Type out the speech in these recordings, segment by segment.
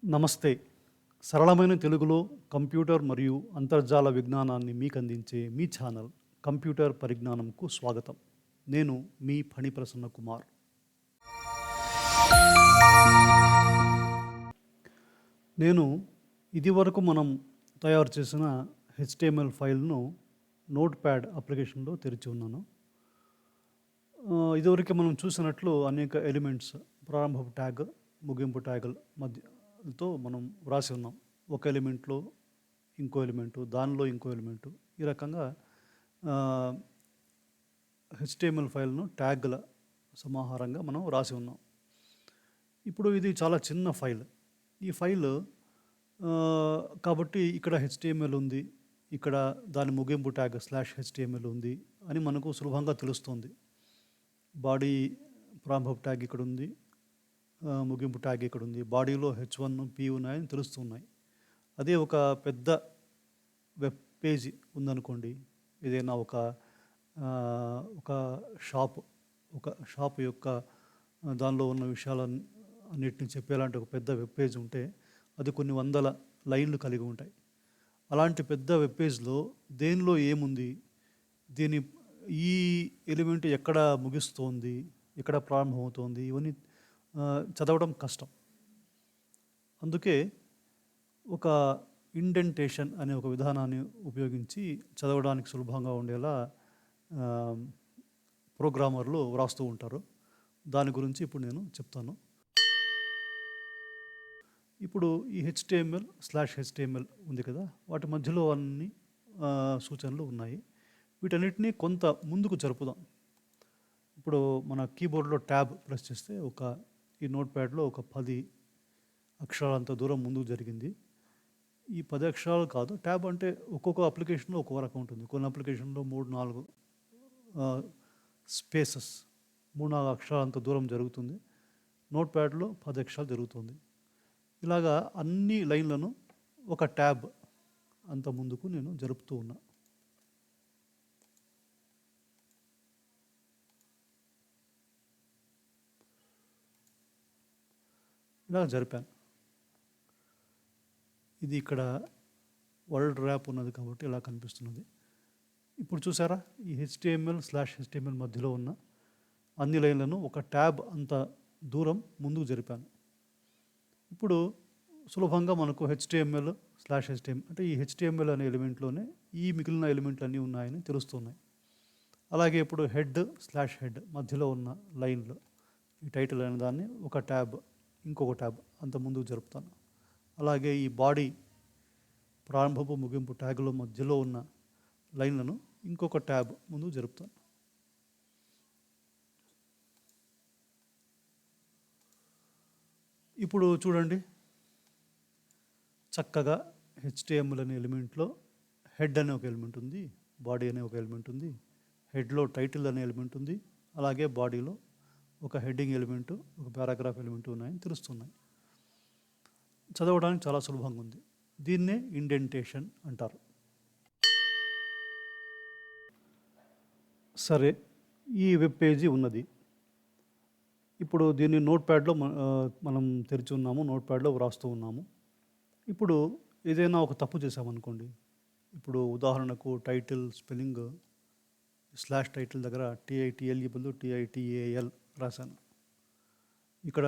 నమస్తే. సరళమైన తెలుగులో కంప్యూటర్ మరియు అంతర్జాల విజ్ఞానాన్ని మీకందించే మీ ఛానల్ కంప్యూటర్ పరిజ్ఞానంకు స్వాగతం. నేను మీ ఫణిప్రసన్న కుమార్. నేను ఇదివరకు మనం తయారు చేసిన హెచ్టిఎంఎల్ ఫైల్ను నోట్‌ప్యాడ్ అప్లికేషన్‌లో తెరిచి ఉన్నాను. ఇదివరకే మనం చూసినట్లు అనేక ఎలిమెంట్స్, ప్రారంభపు ట్యాగ్, ముగింపు ట్యాగుల మధ్యతో మనం వ్రాసి ఉన్నాం. ఒక ఎలిమెంట్లో ఇంకో ఎలిమెంటు, దానిలో ఇంకో ఎలిమెంటు, ఈ రకంగా హెచ్టిఎంఎల్ ఫైల్ను ట్యాగ్ల సమాహారంగా మనం వ్రాసి ఉన్నాం. ఇప్పుడు ఇది చాలా చిన్న ఫైల్. ఈ ఫైల్ కాబట్టి ఇక్కడ హెచ్టిఎంఎల్ ఉంది, ఇక్కడ దాని ముగింపు ట్యాగ్ /HTML ఉంది అని మనకు సులభంగా తెలుస్తుంది. బాడీ ప్రారంభపు ట్యాగ్ ఇక్కడ ఉంది, ముగింపు ట్యాగ్ ఇక్కడ ఉంది, బాడీలో H1, P ఉన్నాయని తెలుస్తున్నాయి. అదే ఒక పెద్ద వెబ్ పేజ్ ఉందనుకోండి, ఏదైనా ఒక షాప్ యొక్క దానిలో ఉన్న విషయాలన్నిటిని చెప్పేలాంటి ఒక పెద్ద వెబ్ పేజ్ ఉంటే అది కొన్ని వందల లైన్లు కలిగి ఉంటాయి. అలాంటి పెద్ద వెబ్ పేజ్లో దేనిలో ఏముంది, ఈ ఎలిమెంట్ ఎక్కడ ముగిస్తోంది, ఎక్కడ ప్రారంభమవుతోంది, ఇవన్నీ చదవడం కష్టం. అందుకే ఒక ఇండెంటేషన్ అనే ఒక విధానాన్ని ఉపయోగించి చదవడానికి సులభంగా ఉండేలా ప్రోగ్రామర్లు వ్రాస్తూ ఉంటారు. దాని గురించి ఇప్పుడు నేను చెప్తాను. ఇప్పుడు ఈ HTML/HTML ఉంది కదా, వాటి మధ్యలో అన్ని సూచనలు ఉన్నాయి. వీటన్నిటినీ కొంత ముందుకు జరుపుదాం. ఇప్పుడు మన కీబోర్డ్లో ట్యాబ్ ప్రెస్ చేస్తే ఈ నోట్‌ప్యాడ్లో ఒక 10 అక్షరాలంత దూరం ముందుకు జరిగింది. ఈ 10 అక్షరాలు కాదు, ట్యాబ్ అంటే ఒక్కొక్క అప్లికేషన్లో ఒక్కో రకం ఉంటుంది. కొన్ని అప్లికేషన్లో 3-4 స్పేసెస్, 3-4 అక్షరాలంత దూరం జరుగుతుంది. నోట్‌ప్యాడ్లో 10 అక్షరాలు జరుగుతుంది. ఇలాగా అన్ని లైన్లను ఒక ట్యాబ్ అంత ముందుకు నేను జరుపుతూ ఉన్నా. ఇలా జరిపాను. ఇది ఇక్కడ వరల్డ్ ర్యాప్ ఉన్నది కాబట్టి ఇలా కనిపిస్తున్నది. ఇప్పుడు చూసారా, ఈ HTML/HTML మధ్యలో ఉన్న అన్ని లైన్లను ఒక ట్యాబ్ అంత దూరం ముందుకు జరిపాను. ఇప్పుడు సులభంగా మనకు HTML/HTML అంటే ఈ HTML అనే ఎలిమెంట్లోనే ఈ మిగిలిన ఎలిమెంట్లు అన్నీ ఉన్నాయని తెలుస్తున్నాయి. అలాగే ఇప్పుడు హెడ్/హెడ్ మధ్యలో ఉన్న లైన్లు, ఈ టైటిల్ అనే దాన్ని ఒక ట్యాబ్, ఇంకొక ట్యాబ్ అంత ముందుకు జరుపుతాను. అలాగే ఈ బాడీ ప్రారంభపు ముగింపు ట్యాగుల మధ్యలో ఉన్న లైన్లను ఇంకొక ట్యాబ్ ముందుకు జరుపుతాను. ఇప్పుడు చూడండి, చక్కగా HTML అనే ఎలిమెంట్లో హెడ్ అనే ఒక ఎలిమెంట్ ఉంది, బాడీ అనే ఒక ఎలిమెంట్ ఉంది, హెడ్లో టైటిల్ అనే ఎలిమెంట్ ఉంది, అలాగే బాడీలో ఒక హెడ్డింగ్ ఎలిమెంటు, ఒక పారాగ్రాఫ్ ఎలిమెంట్ ఉన్నాయని తెలుస్తున్నాయి. చదవడానికి చాలా సులభంగా ఉంది. దీన్నే ఇండెంటేషన్ అంటారు. సరే, ఈ వెబ్ పేజీ ఉన్నది. ఇప్పుడు దీన్ని నోట్‌ప్యాడ్లో మనం తెరిచి ఉన్నాము, నోట్‌ప్యాడ్లో వ్రాస్తూ ఉన్నాము. ఇప్పుడు ఏదైనా ఒక తప్పు చేసామనుకోండి, ఇప్పుడు ఉదాహరణకు టైటిల్ స్పెల్లింగ్ /టైటిల్ దగ్గర TITLE బదులు TITAL రాశాను. ఇక్కడ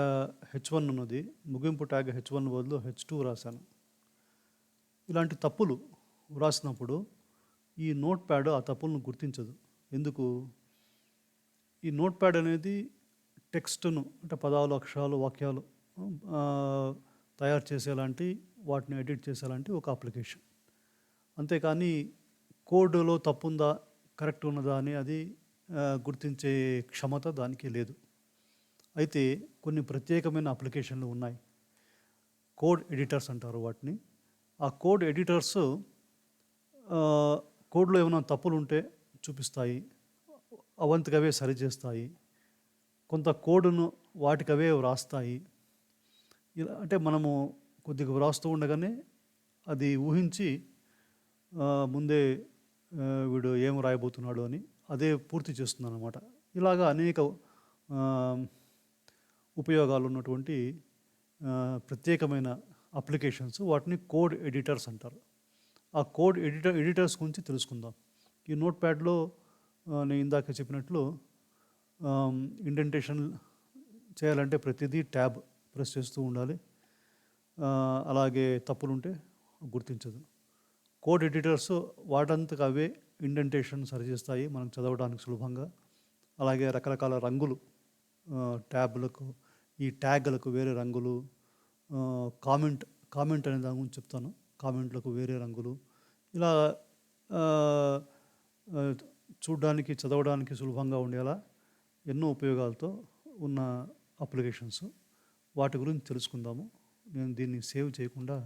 H1 ఉన్నది, ముగింపు ట్యాగ్ H1 బదులు H2 రాశాను. ఇలాంటి తప్పులు వ్రాసినప్పుడు ఈ నోట్‌ప్యాడ్ ఆ తప్పులను గుర్తించదు. ఎందుకు? ఈ నోట్‌ప్యాడ్ అనేది టెక్స్ట్ను, అంటే పదాలు, అక్షరాలు, వాక్యాలు తయారు చేసేలాంటి, వాటిని ఎడిట్ చేసేలాంటి ఒక అప్లికేషన్. అంతేకాని కోడ్లో తప్పు ఉందా, కరెక్ట్ ఉన్నదా అని అది గుర్తించే క్షమత దానికి లేదు. అయితే కొన్ని ప్రత్యేకమైన అప్లికేషన్లు ఉన్నాయి, కోడ్ ఎడిటర్స్ అంటారు వాటిని. ఆ కోడ్ ఎడిటర్స్ కోడ్లో ఏమైనా తప్పులు ఉంటే చూపిస్తాయి, అవంతకవే సరిచేస్తాయి. కొంత కోడ్ను వాటికవే వ్రాస్తాయి. ఇలా అంటే మనము కొద్దిగా వ్రాస్తూ ఉండగానే అది ఊహించి ముందే వీడు ఏం రాయబోతున్నాడు అని అదే పూర్తి చేస్తుంది అన్నమాట. ఇలాగా అనేక ఉపయోగాలు ఉన్నటువంటి ప్రత్యేకమైన అప్లికేషన్స్, వాటిని కోడ్ ఎడిటర్స్ అంటారు. ఆ కోడ్ ఎడిటర్స్ గురించి తెలుసుకుందాం. ఈ నోట్ ప్యాడ్లో నేను ఇందాక చెప్పినట్లు ఇండెంటేషన్ చేయాలంటే ప్రతిదీ ట్యాబ్ ప్రెస్ చేస్తూ ఉండాలి. అలాగే తప్పులుంటే గుర్తించదు. కోడ్ ఎడిటర్స్ వాటంతకు అవే ఇండెంటేషన్ సరిచేస్తాయి మనం చదవడానికి సులభంగా. అలాగే రకరకాల రంగులు ట్యాబ్లకు, ఈ ట్యాగ్లకు వేరే రంగులు, కామెంట్ అనే దాని గురించి చెప్తాను. కామెంట్లకు వేరే రంగులు, ఇలా చూడడానికి చదవడానికి సులభంగా ఉండేలా ఎన్నో ఉపయోగాలతో ఉన్న అప్లికేషన్స్. వాటి గురించి తెలుసుకుందాము. నేను దీన్ని సేవ్ చేయకుండా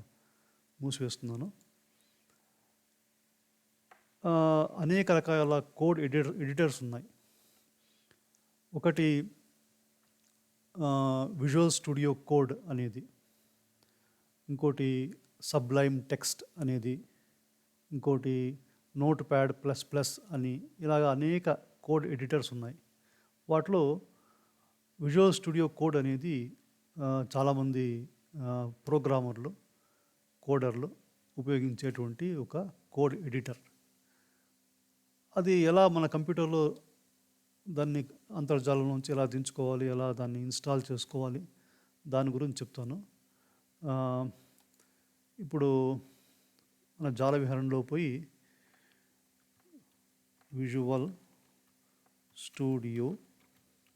మూసివేస్తున్నాను. అనేక రకాల కోడ్ ఎడిటర్స్ ఉన్నాయి. ఒకటి విజువల్ స్టూడియో కోడ్ అనేది, ఇంకోటి సబ్లైమ్ టెక్స్ట్ అనేది, ఇంకోటి నోట్ ప్యాడ్ ప్లస్ ప్లస్ అని, ఇలాగ అనేక కోడ్ ఎడిటర్స్ ఉన్నాయి. వాటిలో విజువల్ స్టూడియో కోడ్ అనేది చాలామంది ప్రోగ్రామర్లు, కోడర్లు ఉపయోగించేటువంటి ఒక కోడ్ ఎడిటర్. అది ఎలా మన కంప్యూటర్లో దాన్ని అంతర్జాలం నుంచి ఎలా దించుకోవాలి, ఎలా దాన్ని ఇన్స్టాల్ చేసుకోవాలి, దాని గురించి చెప్తాను. ఇప్పుడు మన జాల విహారంలో పోయి విజువల్ స్టూడియో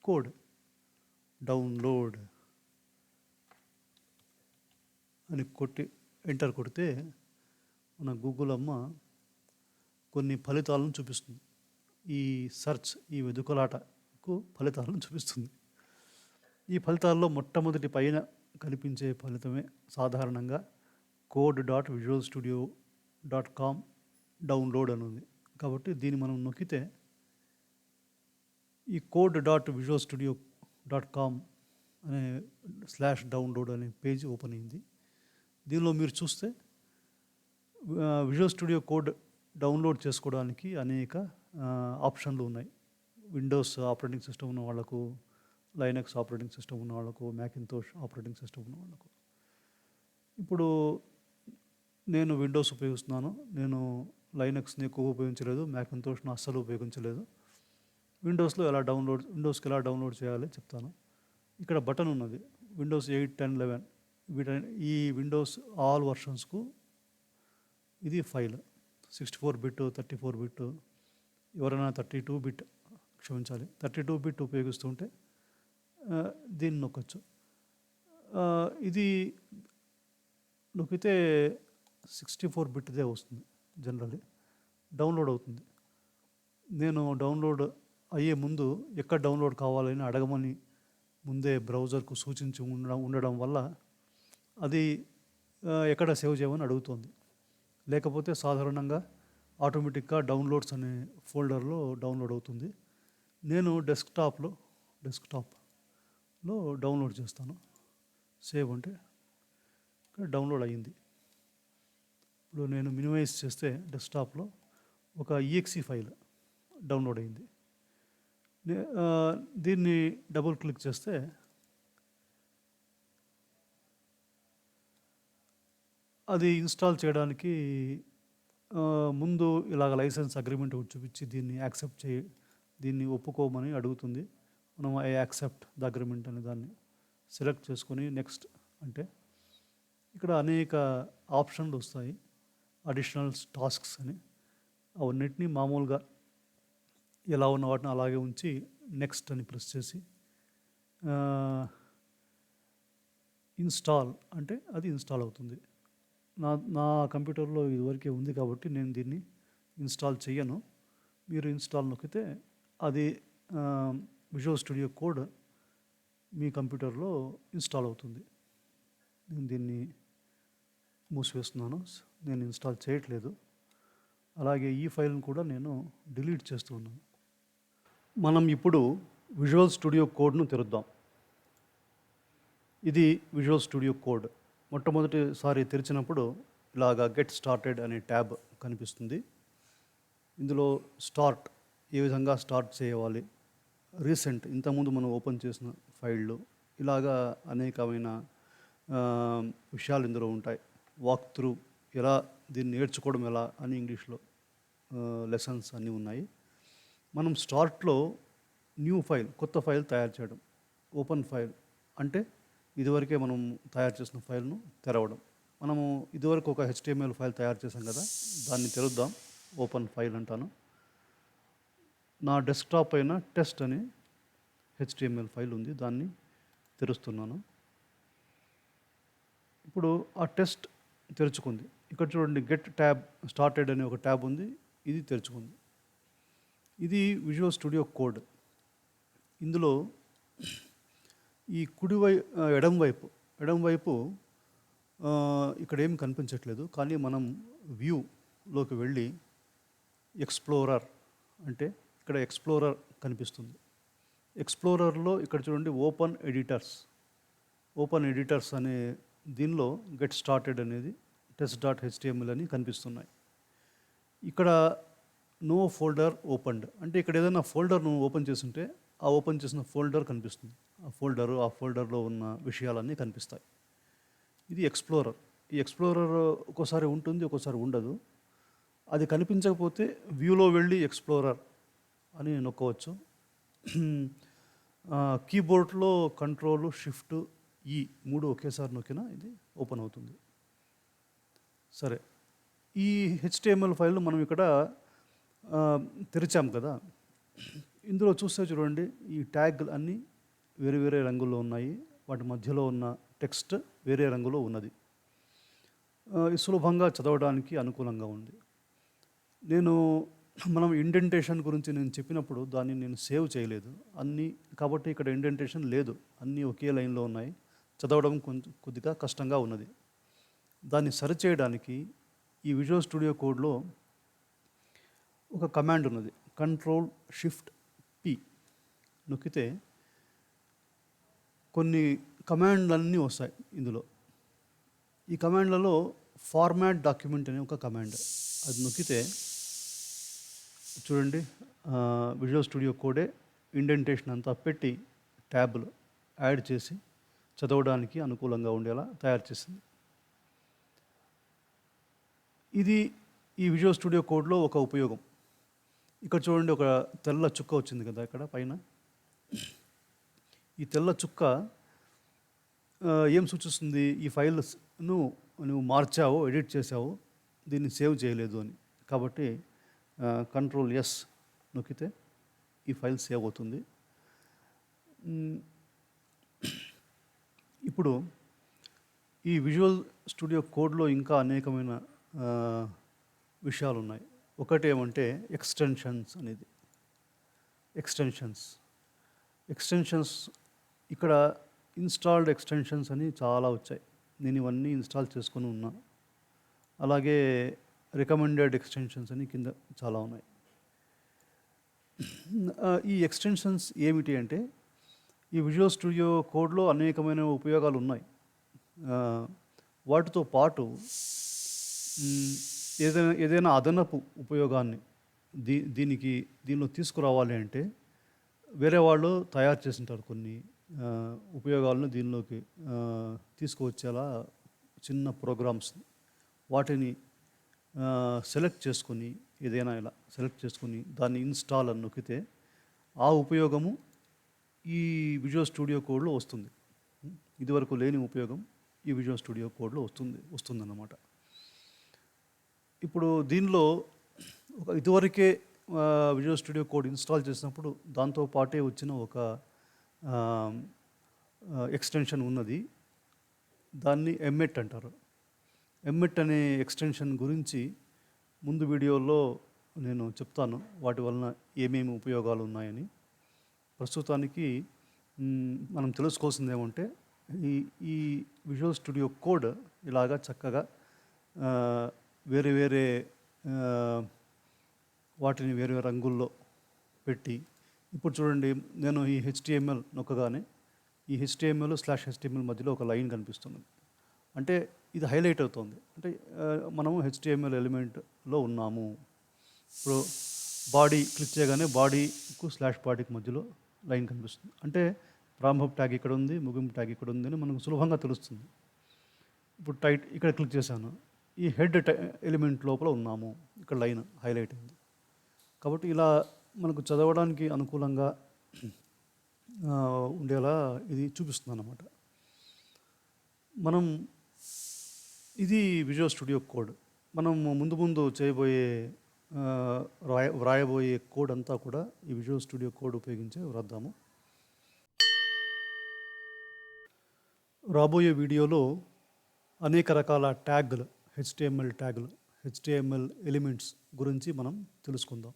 కోడ్ డౌన్లోడ్ అని కొట్టి ఎంటర్ కొడితే మన గూగుల్ అమ్మ కొన్ని ఫలితాలను చూపిస్తుంది. ఈ వెదుకలాటకు ఫలితాలను చూపిస్తుంది. ఈ ఫలితాల్లో మొట్టమొదటి పైన కనిపించే ఫలితమే సాధారణంగా code.visualstudio.com డౌన్లోడ్ అని ఉంది. కాబట్టి దీన్ని మనం నొక్కితే ఈ code.visualstudio.com అనే /download అనే పేజ్ ఓపెన్ అయింది. దీనిలో మీరు చూస్తే విజువల్ స్టూడియో కోడ్ డౌన్లోడ్ చేసుకోవడానికి అనేక ఆప్షన్లు ఉన్నాయి. విండోస్ ఆపరేటింగ్ సిస్టమ్ ఉన్న వాళ్ళకు, లైనక్స్ ఆపరేటింగ్ సిస్టమ్ ఉన్న వాళ్ళకు, మ్యాకింతోష్ ఆపరేటింగ్ సిస్టమ్ ఉన్న వాళ్ళకు. ఇప్పుడు నేను విండోస్ ఉపయోగిస్తున్నాను. నేను లైనక్స్ని ఎక్కువ ఉపయోగించలేదు, మ్యాకింతోష్ను అస్సలు ఉపయోగించలేదు. విండోస్కి ఎలా డౌన్లోడ్ చేయాలి చెప్తాను. ఇక్కడ బటన్ ఉన్నది, విండోస్ 8, 10, 11. ఈ విండోస్ ఆల్ వర్షన్స్కు ఇది ఫైల్. 64 బిట్, 34 బిట్, ఎవరైనా 32 బిట్, క్షమించాలి 32 బిట్ ఉపయోగిస్తుంటే దీన్ని నొక్కచ్చు. ఇది నొక్కితే 64 బిట్దే వస్తుంది. జనరల్లీ డౌన్లోడ్ అవుతుంది. నేను డౌన్లోడ్ అయ్యే ముందు ఎక్కడ డౌన్లోడ్ కావాలని అడగమని ముందే బ్రౌజర్కు సూచించి ఉండడం వల్ల అది ఎక్కడ సేవ్ చేయమని అడుగుతుంది. లేకపోతే సాధారణంగా ఆటోమేటిక్గా డౌన్లోడ్స్ అనే ఫోల్డర్లో డౌన్లోడ్ అవుతుంది. నేను డెస్క్టాప్లో డౌన్లోడ్ చేస్తాను. సేవ్ అంటే ఇక్కడ డౌన్లోడ్ అయ్యింది. ఇప్పుడు నేను మినిమైజ్ చేస్తే డెస్క్టాప్లో ఒక EXE ఫైల్ డౌన్లోడ్ అయింది. దీన్ని డబుల్ క్లిక్ చేస్తే అది ఇన్స్టాల్ చేయడానికి ముందు ఇలాగ లైసెన్స్ అగ్రిమెంట్ చూపించి దీన్ని ఒప్పుకోమని అడుగుతుంది. మనం ఐ యాక్సెప్ట్ ద అగ్రిమెంట్ అనే దాన్ని సెలెక్ట్ చేసుకొని నెక్స్ట్ అంటే ఇక్కడ అనేక ఆప్షన్లు వస్తాయి. అడిషనల్ టాస్క్స్ అని, అవన్నిటినీ మామూలుగా ఎలా ఉన్న వాటిని అలాగే ఉంచి నెక్స్ట్ అని ప్రెస్ చేసి ఇన్స్టాల్ అంటే అది ఇన్స్టాల్ అవుతుంది. నా కంప్యూటర్లో ఇదివరకే ఉంది కాబట్టి నేను దీన్ని ఇన్స్టాల్ చేయను. మీరు ఇన్స్టాల్ నొక్కితే అది విజువల్ స్టూడియో కోడ్ మీ కంప్యూటర్లో ఇన్స్టాల్ అవుతుంది. నేను దీన్ని మూసివేస్తున్నాను. నేను ఇన్స్టాల్ చేయట్లేదు. అలాగే ఈ ఫైల్ను కూడా నేను డిలీట్ చేస్తూ ఉన్నాను. మనం ఇప్పుడు విజువల్ స్టూడియో కోడ్ను తెరుద్దాం. ఇది విజువల్ స్టూడియో కోడ్. మొట్టమొదటిసారి తెరిచినప్పుడు ఇలాగా గెట్ స్టార్టెడ్ అనే ట్యాబ్ కనిపిస్తుంది. ఇందులో స్టార్ట్, ఏ విధంగా స్టార్ట్ చేయాలి, రీసెంట్, ఇంతకుముందు మనం ఓపెన్ చేసిన ఫైళ్ళు, ఇలాగా అనేకమైన విషయాలు ఇందులో ఉంటాయి. వాక్ త్రూ ఎలా దీన్ని నేర్చుకోవడం ఎలా అని ఇంగ్లీష్లో లెసన్స్ అన్నీ ఉన్నాయి. మనం స్టార్ట్లో న్యూ ఫైల్, కొత్త ఫైల్ తయారు చేయడం. ఓపెన్ ఫైల్ అంటే ఇదివరకే మనం తయారు చేసిన ఫైల్ను తెరవడం. మనము ఇదివరకు ఒక HTML ఫైల్ తయారు చేసాం కదా, దాన్ని తెరుద్దాం. ఓపెన్ ఫైల్ అంటాను. నా డెస్క్టాప్ పైన టెస్ట్ అని HTML ఫైల్ ఉంది, దాన్ని తెరుస్తున్నాను. ఇప్పుడు ఆ టెస్ట్ తెరుచుకుంది. ఇక్కడ చూడండి, గెట్ ట్యాబ్ స్టార్టెడ్ అనే ఒక ట్యాబ్ ఉంది, ఇది తెరుచుకుంది. ఇది విజువల్ స్టూడియో కోడ్. ఇందులో ఈ ఎడం వైపు ఇక్కడ ఏం కనిపించట్లేదు, కానీ మనం వ్యూలోకి వెళ్ళి ఎక్స్ప్లోరర్ అంటే ఇక్కడ ఎక్స్ప్లోరర్ కనిపిస్తుంది. ఎక్స్ప్లోరర్లో ఇక్కడ చూడండి ఓపెన్ ఎడిటర్స్ అనే దీనిలో గెట్ స్టార్టెడ్ అనేది test.html అని కనిపిస్తున్నాయి. ఇక్కడ నో ఫోల్డర్ ఓపెన్డ్ అంటే ఇక్కడ ఏదైనా ఫోల్డర్ను ఓపెన్ చేస్తుంటే ఆ ఓపెన్ చేసిన ఫోల్డర్ కనిపిస్తుంది. ఆ ఫోల్డర్లో ఉన్న విషయాలన్నీ కనిపిస్తాయి. ఇది ఎక్స్ప్లోరర్. ఈ ఎక్స్ప్లోరర్ ఒక్కోసారి ఉంటుంది, ఒక్కోసారి ఉండదు. అది కనిపించకపోతే వ్యూలో వెళ్ళి ఎక్స్ప్లోరర్ అని నొక్కవచ్చు. కీబోర్డ్లో కంట్రోల్ షిఫ్ట్ ఈ 3 ఒకేసారి నొక్కినా ఇది ఓపెన్ అవుతుంది. సరే, ఈ HTML ఫైల్ మనం ఇక్కడ తెరిచాం కదా, ఇందులో చూస్తే చూడండి, ఈ ట్యాగ్ అన్నీ వేరే వేరే రంగుల్లో ఉన్నాయి. వాటి మధ్యలో ఉన్న టెక్స్ట్ వేరే రంగులో ఉన్నది. సులభంగా చదవడానికి అనుకూలంగా ఉంది. మనం ఇండెంటేషన్ గురించి నేను చెప్పినప్పుడు దాన్ని నేను సేవ్ చేయలేదు అన్నీ, కాబట్టి ఇక్కడ ఇండెంటేషన్ లేదు. అన్నీ ఒకే లైన్లో ఉన్నాయి. చదవడం కొద్దిగా కష్టంగా ఉన్నది. దాన్ని సరిచేయడానికి ఈ విజువల్ స్టూడియో కోడ్లో ఒక కమాండ్ ఉన్నది, Ctrl+Shift+P నొక్కితే కొన్ని కమాండ్లన్నీ వస్తాయి ఇందులో. ఈ కమాండ్లలో ఫార్మాట్ డాక్యుమెంట్ అనే ఒక కమాండ్, అది నొక్కితే చూడండి, విజువల్ స్టూడియో కోడే ఇండెంటేషన్ అంతా పెట్టి ట్యాబ్లో యాడ్ చేసి చదవడానికి అనుకూలంగా ఉండేలా తయారు చేసింది. ఇది ఈ విజువల్ స్టూడియో కోడ్లో ఒక ఉపయోగం. ఇక్కడ చూడండి, ఒక తెల్ల చుక్క వచ్చింది కదా ఇక్కడ పైన. ఈ తెల్ల చుక్క ఏం సూచిస్తుంది? ఈ ఫైల్ను నువ్వు మార్చావు, ఎడిట్ చేసావు, దీన్ని సేవ్ చేయలేదు అని. కాబట్టి Ctrl+S నొక్కితే ఈ ఫైల్ సేవ్ అవుతుంది. ఇప్పుడు ఈ విజువల్ స్టూడియో కోడ్లో ఇంకా అనేకమైన విషయాలు ఉన్నాయి. ఒకటి ఏమంటే ఎక్స్టెన్షన్స్ అనేది. ఎక్స్టెన్షన్స్ ఇక్కడ ఇన్స్టాల్డ్ ఎక్స్టెన్షన్స్ అని చాలా వచ్చాయి. నేను ఇవన్నీ ఇన్స్టాల్ చేసుకొని ఉన్నా. అలాగే రికమెండెడ్ ఎక్స్టెన్షన్స్ అని కింద చాలా ఉన్నాయి. ఈ ఎక్స్టెన్షన్స్ ఏమిటి అంటే, ఈ విజువల్ స్టూడియో కోడ్లో అనేకమైన ఉపయోగాలు ఉన్నాయి. వాటితో పాటు ఏదైనా అదనపు ఉపయోగాన్ని దీనిలో తీసుకురావాలి అంటే వేరే వాళ్ళు తయారు చేసింటారు కొన్ని ఉపయోగాలను దీనిలోకి తీసుకువచ్చేలా చిన్న ప్రోగ్రామ్స్. వాటిని సెలెక్ట్ చేసుకొని ఏదైనా ఇలా సెలెక్ట్ చేసుకొని దాన్ని ఇన్స్టాల్ అని నొక్కితే ఆ ఉపయోగము ఈ విజువల్ స్టూడియో కోడ్లో వస్తుంది. ఇదివరకు లేని ఉపయోగం ఈ విజువల్ స్టూడియో కోడ్లో వస్తుందన్నమాట. ఇప్పుడు దీనిలో ఇదివరకే విజువల్ స్టూడియో కోడ్ ఇన్స్టాల్ చేసినప్పుడు దాంతో పాటే వచ్చిన ఒక ఎక్స్టెన్షన్ ఉన్నది, దాన్ని ఎమ్మెట్ అంటారు. ఎమ్మెట్ అనే ఎక్స్టెన్షన్ గురించి ముందు వీడియోలో నేను చెప్తాను, వాటి వలన ఏమేమి ఉపయోగాలు ఉన్నాయని. ప్రస్తుతానికి మనం తెలుసుకోవాల్సింది ఏమంటే, ఈ విజువల్ స్టూడియో కోడ్ ఇలాగా చక్కగా వేరే వేరే వాటిని వేరే రంగుల్లో పెట్టి, ఇప్పుడు చూడండి, నేను ఈ HTML నొక్కగానే ఈ HTML/HTML మధ్యలో ఒక లైన్ కనిపిస్తుంది. అంటే ఇది హైలైట్ అవుతుంది, అంటే మనము HTML ఎలిమెంట్లో ఉన్నాము. ఇప్పుడు బాడీ క్లిక్ చేయగానే బాడీకు /బాడీకి మధ్యలో లైన్ కనిపిస్తుంది. అంటే ప్రారంభపు ట్యాగ్ ఇక్కడ ఉంది, ముగింపు ట్యాగ్ ఇక్కడ ఉంది అని మనకు సులభంగా తెలుస్తుంది. ఇప్పుడు ఇక్కడ క్లిక్ చేశాను. ఈ హెడ్ ఎలిమెంట్ లోపల ఉన్నాము. ఇక్కడ లైన్ హైలైట్ అయింది. కాబట్టి ఇలా మనకు చదవడానికి అనుకూలంగా ఉండేలా ఇది చూపిస్తుంది అన్నమాట. మనం ఇది విజువల్ స్టూడియో కోడ్. మనం ముందు చేయబోయే వ్రాయబోయే కోడ్ అంతా కూడా ఈ విజువల్ స్టూడియో కోడ్ ఉపయోగించి వ్రాద్దాము. రాబోయే వీడియోలో అనేక రకాల ట్యాగ్లు, HTML ట్యాగ్లు, HTML ఎలిమెంట్స్ గురించి మనం తెలుసుకుందాం.